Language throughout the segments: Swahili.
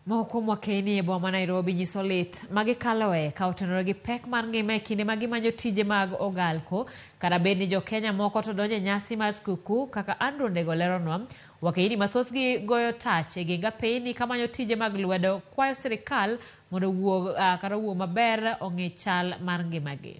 Mohukumu wa Keini e boma Nairobi nyiso lit magikaloe ka otenore gi pek mar ngima e kinde magimanyo tije mag ogalko kata bed ni Jo-Kenya moko to donjo e nyasi mar skuku kaka Andrew Ndego leronwa. Wakeini mathothgi goyo tach e ginga piny kamanyo tije mag lwedo kwayo sirikal mondo wuo maber ong'e chal mar ngimagi.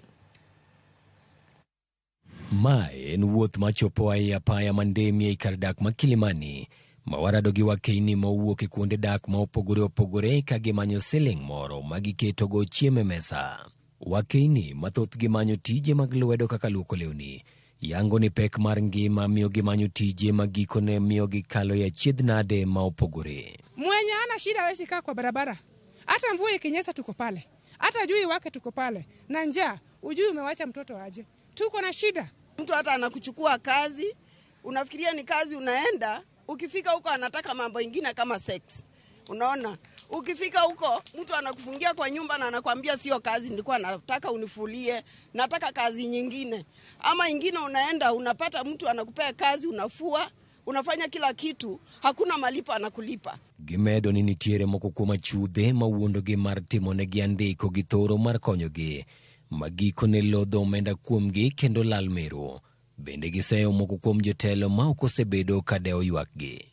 Mae en wuoth machopo ai apaya mandemie e kar dak ma Kilimani. Mawarado gi Wakeini mawuok e kuonde dak ma opogore ka gimanyo siling moro magiketo go chiemo mesa. Wakeini mathoth gimanyo tije mag lwedo kaka luoko lewni. Yango ni pek mar ngima miyo gimanyo tije magikone miyo gikalo ya chiedhnade ma opogore. Mwenye ana shida hawezi kaa kwa barabara. Hata mvua ikinyesha tuko pale. Hata jui wake tuko pale. Na njaa, ujui umewacha mtoto aje. Tuko na shida. Mtu hata anakuchukua kazi, unafikiria ni kazi unaenda, ukifika huko anataka mambo ingine kama sex. Unaona? Ukifika huko mtu anakufungia kwa nyumba na anakuambia sio kazi, nilikuwa nataka unifulie, nataka kazi nyingine. Ama ingine unaenda unapata mtu anakupea kazi, unafua, unafanya kila kitu, hakuna malipo anakulipa. Gimedo ni nitiere moko kuom chudhe mawuondogi mar timonegi andiko gi thoro mar konyogi. Magikone lodho omenda kuomgi kendo lal mero. Bende giseyo moko kuom jotelo ma ok osebedo ka dewo ywakgi.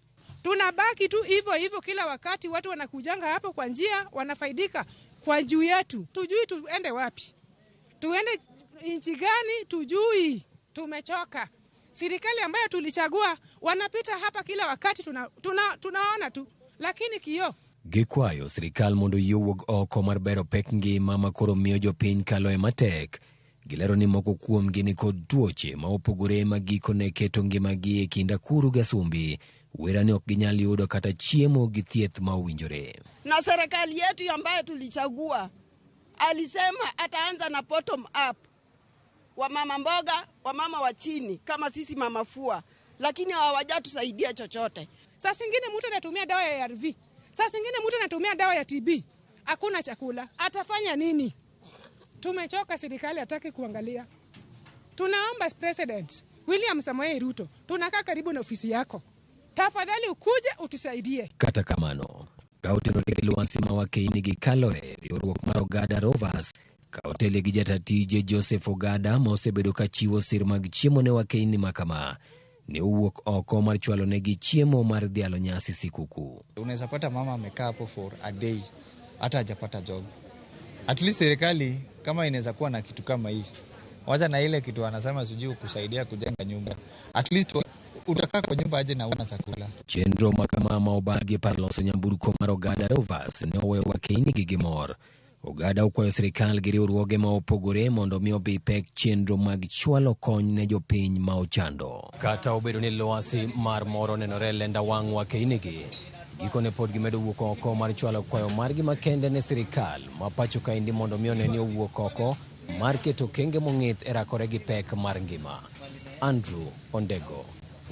Tunabaki tu hivyo kila wakati, watu wanakujanga hapo kwa njia, wanafaidika kwa juu yetu. Tujui tuende wapi. Tuende nchi gani tujui. Tumechoka. Serikali ambayo tulichagua wanapita hapa kila wakati, tunaona tu. Lakini kiyo Gikwayo sirikal mondo yowuog oko mar bero pek ngima makoro miyo jopiny kaloe matek. Gilero ni moko kuomgi ni kod tuoche ma opogore magikone keto ngimagi e kind akuru gi asumbi. Wera ni ok ginyal yudo kata chiemo gi thieth ma owinjore. Na serikali yetu ambayo tulichagua alisema ataanza na bottom up. Wa mama mboga, wa mama wa chini kama sisi mama fua, lakini hawajatusaidia chochote. Saa zingine mtu anatumia dawa ya ARV. Saa zingine mtu anatumia dawa ya TB. Hakuna chakula. Atafanya nini? Tumechoka, serikali hataki kuangalia. Tunaomba President William Samoei Ruto, tunakaa karibu na ofisi yako. Tafadhali ukuje utusaidie. Kata kamano, kaotenore gi lwasi ma Wakeini gikaloe riwruok mar Ogada Rovers, kaotele gi jatatije Joseph Ogada ma osebedo ka chiwo sir mag chiemo ne Wakeini makama. Ni uwuok oko mar chwalo negi chiemo mar dhialo nyasi sikuku. Unaweza pata mama amekaa hapo for a day, hata hajapata job. At least serikali kama inaweza kuwa na kitu kama hii, wacha na ile kitu wanasema sijui kusaidia kujenga nyumba. At least utakaa kwa nyumba aje na una chakula. Chenro makama ma obagi par loso nyamburko mar Ogada Rovers ne oweyo Wakeini gi gimor. Ogada okwayo sirikal gi riwruoge ma opogore mondo mi obi pek chenro mag chwalo kony ne jopiny ma ochando. Kata obedo ni lwasi mar moro nenore lenda wang' Wakeini gi, gikone pod gimedo wuok oko mar chwalo kwayo margi makende ne sirikal ma pacho kaendi mondo mi one ni owuok oko mar keto kenge mong'ith e rakore gi pek mar ngima. Andrew Ondego,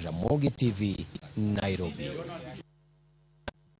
Ramogi TV, Nairobi.